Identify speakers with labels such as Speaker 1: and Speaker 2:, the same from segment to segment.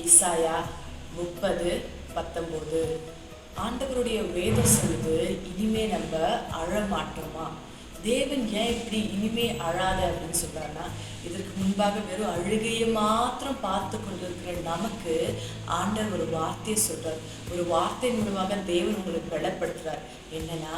Speaker 1: ஏசாயா 30:19. ஆண்டவருடைய வேதம் சொல்லுது, இனிமே நம்ம அழமாட்டோமா? தேவன் ஏன் இப்படி இனிமே அழாத அப்படின்னு சொல்றாருன்னா, இதற்கு முன்பாக வெறும் அழுகையை மாத்திரம் பார்த்து கொண்டிருக்கிற நமக்கு ஆண்டவர் ஒரு வார்த்தையை சொல்றார். ஒரு வார்த்தை மூலமாக தேவன் உங்களுக்கு பலப்படுத்துறார். என்னன்னா,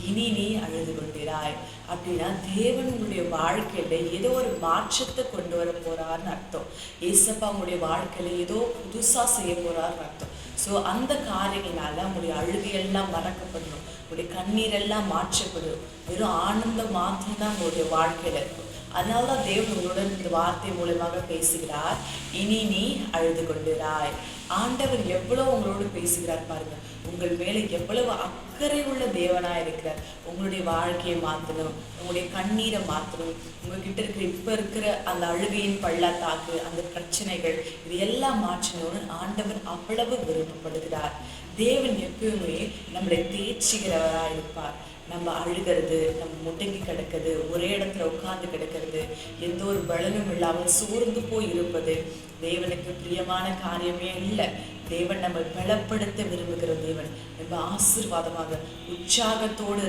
Speaker 1: இனி நீ அழுது கொண்டிராய் அப்படின்னா, தேவன் உங்களுடைய வாழ்க்கையில ஏதோ ஒரு மாற்றத்தை கொண்டு வர போறாருன்னு அர்த்தம். ஏசப்பா உங்களுடைய வாழ்க்கையில ஏதோ புதுசா செய்ய போறாருன்னு அர்த்தம். ஸோ அந்த காரியங்களால உங்களுடைய அழுகையெல்லாம் மறக்கப்படணும், உங்களுடைய கண்ணீரெல்லாம் மாற்றப்படும். வெறும் ஆனந்தம் மாத்திரம்தான் உங்களுடைய வாழ்க்கையில இருக்கும். அதனாலதான் தேவன் உங்களுடன் இந்த வார்த்தை மூலமாக பேசுகிறார். இனி நீ அழுது கொண்டிராய். ஆண்டவர் எவ்வளவு உங்களோடு பேசுகிறார் பாருங்க. உங்கள் மேலே எவ்வளவு அக்கறை உள்ள தேவனா இருக்கிறார். உங்களுடைய வாழ்க்கையை மாற்றணும், உங்களுடைய கண்ணீரை மாற்றணும், உங்ககிட்ட இருக்கிற இப்ப இருக்கிற அந்த அழுகையின் பள்ளத்தாக்கு, அந்த பிரச்சனைகள், இது எல்லாம் மாற்றணும்னு ஆண்டவர் அவ்வளவு விருப்பப்படுகிறார். தேவன் எப்பவுமே நம்மளை தேர்ச்சிகிறவரா இருப்பார். நம்ம அழுகிறது, நம்ம முடங்கி கிடக்கிறது, ஒரே இடத்துல உட்கார்ந்து கிடக்கிறது, எந்த ஒரு பலனும் இல்லாமல் சோர்ந்து போய் இருப்பது தேவனுக்கு பிரியமான காரியமே இல்லை. தேவன் நம்ம பலப்படுத்த விரும்புகிற தேவன், நம்ம ஆசீர்வாதமாக உற்சாகத்தோடு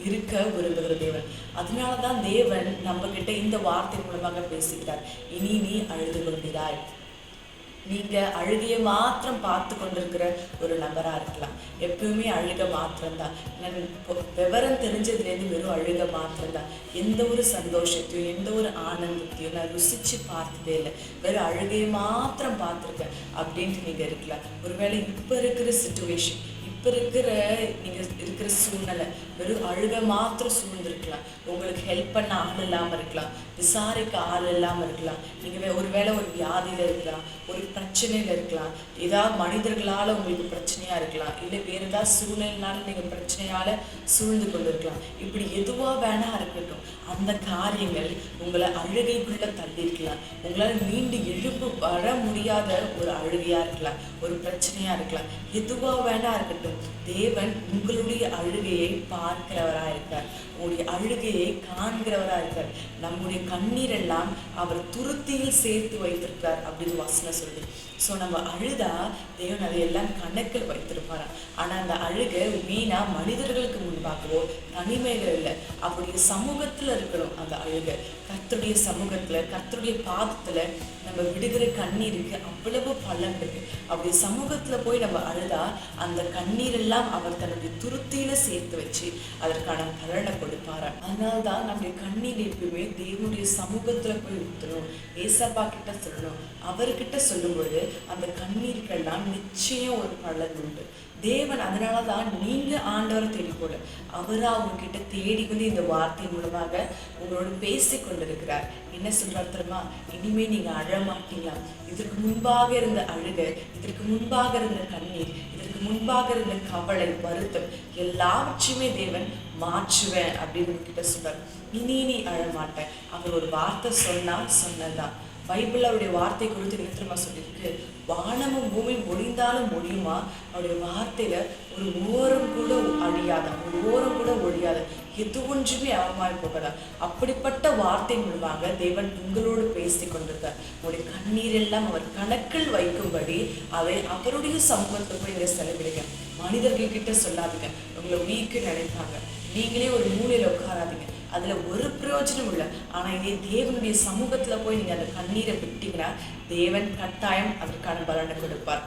Speaker 1: இருக்க விரும்புகிற தேவன். அதனாலதான் தேவன் நம்ம கிட்ட இந்த வார்த்தை மூலமாக பேசுகிறார். இனி நீ அழுது கொண்டிராய். நீங்க அழுகையை மாத்திரம் பார்த்து கொண்டிருக்கிற ஒரு நபரா இருக்கலாம். எப்பவுமே அழுக மாத்திரம்தான். நான் விவரம் தெரிஞ்சதுலேருந்து வெறும் அழுக மாத்திரம்தான். எந்த ஒரு சந்தோஷத்தையும் எந்த ஒரு ஆனந்தத்தையும் நான் ருசிச்சு பார்த்ததே இல்லை. வெறும் அழுகையை மாத்திரம் பார்த்துருக்கேன் அப்படின்ட்டு நீங்க இருக்கலாம். ஒருவேளை இப்ப இருக்கிற சிச்சுவேஷன், இப்ப இருக்கிற நீங்க இருக்கிற சூழ்நிலை வெறும் அழுக மாத்திரம் சூழ்ந்திருக்கலாம். உங்களுக்கு ஹெல்ப் பண்ண ஆள் இல்லாம இருக்கலாம், விசாரிக்க ஆள் இல்லாம இருக்கலாம். நீங்க ஒருவேளை ஒரு வியாதியில இருக்கலாம், ஒரு பிரச்சனையில இருக்கலாம், ஏதாவது மனிதர்களால உங்களுக்கு பிரச்சனையா இருக்கலாம், இல்லை வேற ஏதாவது சூழ்நிலைனால நீங்க பிரச்சனையால சூழ்ந்து கொண்டு இருக்கலாம். இப்படி எதுவா வேணா இருக்கட்டும், அந்த காரியங்கள் உங்களை அழுகைக்குள்ள தள்ளி இருக்கலாம். உங்களால் மீண்டு எழுப்பு வர முடியாத ஒரு அழுகையா இருக்கலாம், ஒரு பிரச்சனையா இருக்கலாம். எதுவா வேணா இருக்கட்டும், தேவன் உங்களுடைய அழுகையை பார்க்கிறவரா இருக்கார், உங்களுடைய அழுகையை காண்கிறவரா இருக்கார். நம்முடைய கண்ணீரெல்லாம் அவர் துருத்தியில் சேர்த்து வைத்திருக்கார் அப்படின்னு வசனம் சொல்லி. ஸோ நம்ம அழுதா தேவன் அதையெல்லாம் கணக்கில் வைத்திருப்பாரா. ஆனால் அந்த அழுகை வீணா மனிதர்களுக்கு முன்பாகவோ தனிமைகள் இல்லை, அவருடைய சமூகத்தில் இருக்கணும். அந்த அழுகை கர்த்தருடைய சமூகத்துல, கர்த்தருடைய பாதத்துல நம்ம விடுகிற கண்ணீருக்கு அவ்வளவு பலன் இருக்கு. அப்படி சமூகத்துல போய் நம்ம அழுதா அந்த கண்ணீரெல்லாம் அவர் தன்னுடைய துருத்தியில சேர்த்து வச்சு அதற்கான பலனை கொடுப்பாரா. அதனால்தான் நம்முடைய கண்ணீர் எப்பவுமே தேவனுடைய சமூகத்துல போய் ஊற்றணும், ஏசப்பா கிட்ட சொல்லணும். அவர்கிட்ட சொல்லும்போது அந்த கண்ணீருக்கெல்லாம் நிச்சயம் ஒரு பலன் உண்டு. தேவன் அதனாலதான் நீங்க ஆண்டவரை தேடி போல, அவரா உங்ககிட்ட தேடி வந்து இந்த வார்த்தை மூலமாக உங்களோட பேசி கொண்டிருக்கிறார். என்ன சொல்றாரு தெரியுமா? இனிமே நீங்க அழ மாட்டீங்களா? இதற்கு முன்பாக இருந்த அழுகை, இதற்கு முன்பாக இருந்த கண்ணீர், இதற்கு முன்பாக இருந்த கவலை, வருத்தம் எல்லாவற்றையுமே தேவன் மாற்றுவேன் அப்படின்னு உங்ககிட்ட சொல்றாரு. இனி நீ அழமாட்டேன். அவர் ஒரு வார்த்தை சொன்னதுதான். பைபிள் அவருடைய வார்த்தை குறித்து நிறுத்தமா சொல்லியிருக்கு. வானமும் பூமி ஒழிந்தாலும் ஒழியுமா, அவருடைய வார்த்தையில ஒரு ஓரம் கூட அழியாத, ஒரு ஓரம் கூட ஒழியாத, எது ஒன்றுமே அவமாய் போகாதா. அப்படிப்பட்ட வார்த்தை மூலமாக தேவன் உங்களோடு பேசி கொண்டிருக்கார். உங்களுடைய கண்ணீர் எல்லாம் அவர் கணக்கில் வைக்கும்படி அதை அவருடைய சமூகத்தை போய் இங்க செலவிடுங்க. மனிதர்கள் கிட்ட சொல்லாதீங்க, உங்களை வீக்கு நினைப்பாங்க. நீங்களே ஒரு மூலையில உட்காராதீங்க, அதுல ஒரு பிரயோஜனம் இல்லை. ஆனா இதே தேவனுடைய சமூகத்துல போய் நீங்க அந்த கண்ணீரை விட்டீங்கன்னா தேவன் கட்டாயம் அதற்கான பலனை கொடுப்பார்.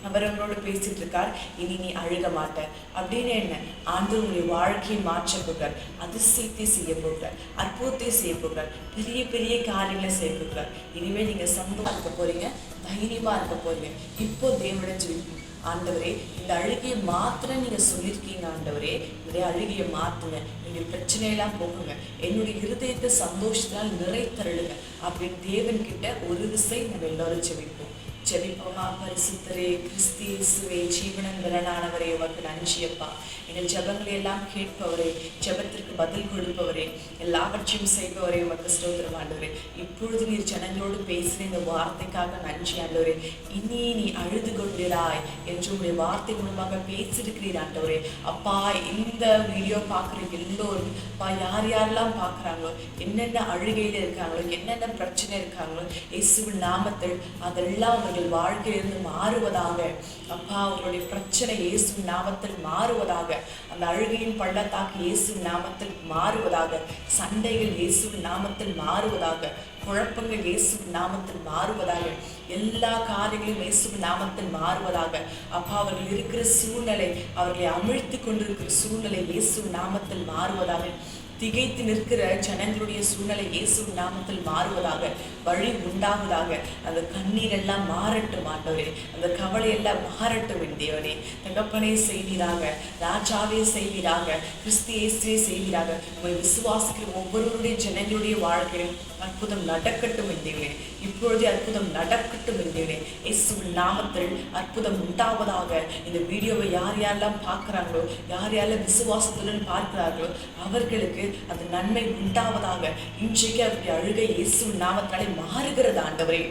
Speaker 1: அவர் அவங்களோட பேசிட்டு இருக்கார். இனி நீ அழுக மாட்ட அப்படின்னு என்ன? ஆண்டவருடைய வாழ்க்கையை மாற்ற போகிறார், அதிசயத்தை செய்ய போகிறார், அற்புதத்தை செய்ய போகிறார், பெரிய பெரிய காரியங்களை செய்ய போகிறார். இனிமே நீங்க சந்தோஷமா இருக்க போறீங்க, தைரியமா இருக்க போறீங்க. இப்போ தேவனுடைய ஜெபிப்போம். ஆண்டவரே, இந்த அழுகையை மாத்திரம் நீங்க சொல்லியிருக்கீங்க. ஆண்டவரே, இந்த அழுகையை மாத்துங்க, என்னுடைய பிரச்சனையெல்லாம் போகுங்க, என்னுடைய இருதயத்தை சந்தோஷத்தினால் நிறைத்தருளுங்க அப்படின்னு தேவன் கிட்ட ஒரு விசை நம்ம எல்லாரும் ஜெபிப்போம். ஜெபிப்போமா? பரிசுத்தரே, கிறிஸ்து இயேசுவே, ஜீவனன் விரணானவரே, உமக்கு நன்றியப்பா. எங்கள் ஜெபங்களை எல்லாம் கேட்பவரே, ஜெபத்திற்கு பதில் கொடுப்பவரே, எல்லாவற்றையும் செய்பவரே, உமக்கு ஸ்தோத்திரம் ஆண்டவரே. இப்பொழுது நீர் ஜனங்களோடு பேசுகிற இந்த வார்த்தைக்காக நன்றி ஆண்டவரே. இனி நீ அழுது கொண்டிராய் என்று உங்களுடைய வார்த்தை மூலமாக பேசியிருக்கிறீர் ஆண்டவரே. அப்பா, இந்த வீடியோ பார்க்குற எல்லோரும் அப்பா, யார் யாரெல்லாம் பார்க்குறாங்களோ, என்னென்ன அழுகையில் இருக்காங்களோ, என்னென்ன பிரச்சனை இருக்காங்களோ, இயேசுவின் நாமத்தில் அதெல்லாம் அவர்கள் வாழ்க்கையிலிருந்து மாறுவதாக. அப்பா, அவர்களுடைய பிரச்சனை இயேசுவின் நாமத்தில் மாறுவதாக. அந்த அழுகையின் பள்ளத்தாக்கு இயேசுவின் நாமத்தில் மாறுவதாக. சண்டைகள் இயேசுவின் நாமத்தில் மாறுவதாக. குழப்பங்கள் இயேசுவின் நாமத்தில் மாறுவதாக. எல்லா காரியங்களும் இயேசுவின் நாமத்தில் மாறுவதாக. அப்பா, அவர்கள் இருக்கிற சூழ்நிலை, அவர்களை அமிழ்த்தி கொண்டிருக்கிற சூழ்நிலை இயேசுவின் நாமத்தில் மாறுவதாக. திகைத்து நிற்கிற ஜனங்களுடைய சூழ்நிலை இயேசுவின் நாமத்தில் மாறுவதாக. வழி உண்டாவதாக. அந்த கண்ணீர் எல்லாம் மாறட்டும் ஆண்டவரே. அந்த கவலை எல்லாம் மாறட்டும் என் தேவனே. தகப்பனே செய்வீராக, ராஜாவே செய்வீராக, கிறிஸ்து இயேசுவே செய்வீராக. உங்களை விசுவாசிக்கிற ஒவ்வொருவருடைய ஜனங்களுடைய வாழ்க்கையிலும் அற்புதம் நடக்கட்டும் என் தேவனே. இப்பொழுதே அற்புதம் நடக்கட்டும் என் தேவனே. இயேசுவின் நாமத்தில் அற்புதம் உண்டாவதாக. இந்த வீடியோவை யார் யாரெல்லாம் பார்க்குறாங்களோ, யார் யாரெல்லாம் விசுவாசத்துடன் பார்க்கிறார்களோ அவர்களுக்கு அந்த நன்மை உண்டாவதாக. இன்றைக்கு அவருடைய அழுகை இயேசுவின் நாமத்தாலே மாறுகிறது ஆண்டவரே.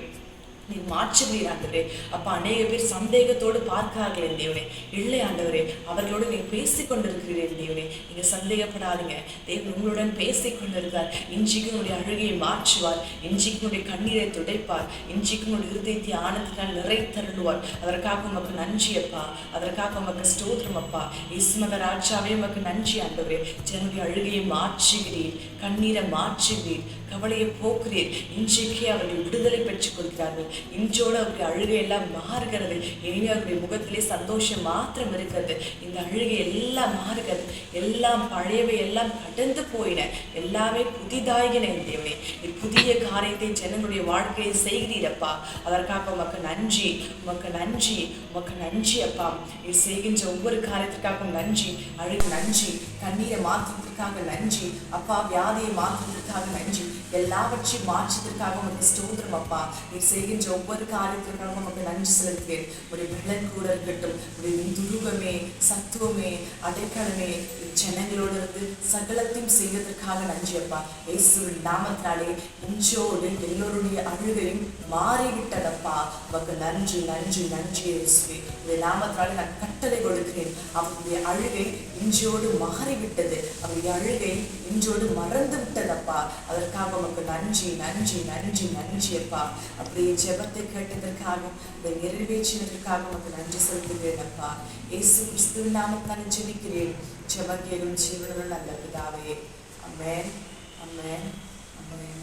Speaker 1: நீ மாற்றுவீர் ஆண்டவரே. அப்பா, அநேக பேர் சந்தேகத்தோடு பார்க்கிறார்கள் என் தேவனே. இல்லை ஆண்டவரே, அவர்களோடு நீ பேசிக் கொண்டிருக்கிறீர் தேவனே. நீங்க சந்தேகப்படாதீங்க. தேவன் உங்களுடன் பேசிக் கொண்டிருக்கார். இன்றைக்கு உங்களுடைய அழுகையை மாற்றுவார். இன்றைக்கு உங்களுடைய கண்ணீரை துடைப்பார். இன்றைக்கு உங்களுடைய இருதயத்தை ஆனந்தினால் நிறைத்தருளுவார். அதற்காக உமக்கு நன்றி அப்பா. அதற்காக உமக்கு ஸ்தோத்திரம் அப்பா. இஸ்மக ராஜாவே உமக்கு நன்றி ஆண்டவரே. ஜனனுடைய அழுகையை மாற்றுகிறீர், கண்ணீரை மாற்றுகிறீர், கவலையை போக்குறீர். இன்றைக்கே அவர்கள் விடுதலை பெற்றுக் கொள்கிறார்கள். இன்றோடு அவருடைய அழுகை எல்லாம் மாறுகிறது. இனிமே அவருடைய முகத்திலே சந்தோஷம் மாத்திரம் இருக்கிறது. இந்த அழுகை எல்லாம் மாறுகிறது. எல்லாம் பழையவை எல்லாம் கடந்து போயின, எல்லாமே புதிதாகின என் தேவனே. புதிய காரியத்தை ஜனங்களுடைய வாழ்க்கையை செய்கிறீரப்பா. அதற்காக உமக்கு நன்றி, உமக்கு நன்றி, உமக்கு நன்றி அப்பா. இது செய்கின்ற ஒவ்வொரு காரியத்திற்காகவும் நன்றி. அழுகு நன்றி, கண்ணீரை மாற்றத்திற்காக நன்றி அப்பா. வியாதியை மாற்றத்திற்காக நன்றி. எல்லாவற்றையும் மாற்றத்திற்காக உமக்கு ஸ்தோத்திரம் அப்பா. நீ செய்கின்ற ஒவ்வொரு காரியத்திற்காக உமக்கு நன்றி செலுத்துகிறேன். உடைய பலன் கூட இருக்கட்டும். உடைய துருவமே, சத்துவமே, அடைக்கலமே ஜனங்களோடு இருந்து சகலத்தையும் செய்வதற்காக நன்றி அப்பா. இயேசுவின் நாமத்தினாலே இன்றோடு எல்லோருடைய அழுகையும் மாறிவிட்டதப்பா. உமக்கு நன்றி, நன்றி, நன்றி இயேசுவே. உடைய நாமத்தினாலே நான் கட்டளை கொடுக்கிறேன். அவருடைய அழுகை இன்றோடு மாறிவிட்டது. அவருடைய அழுகை இன்றோடு மறந்து விட்டதப்பா. அதற்காக உமக்கு நன்றி, நன்றி, நன்றி, நன்றி அப்பா. அப்படியே ஜெபத்தை கேட்டதற்காக, அதை நிறைவேற்றினதற்காக உமக்கு நன்றி செலுத்துகிறேன் அப்பா. இயேசு கிறிஸ்துவின் நாமத்தால் ஜெபிக்கிறேன். ஜெபம் கேளும் ஜீவனுள்ள நல்ல பிதாவே. ஆமென், ஆமென், ஆமென்.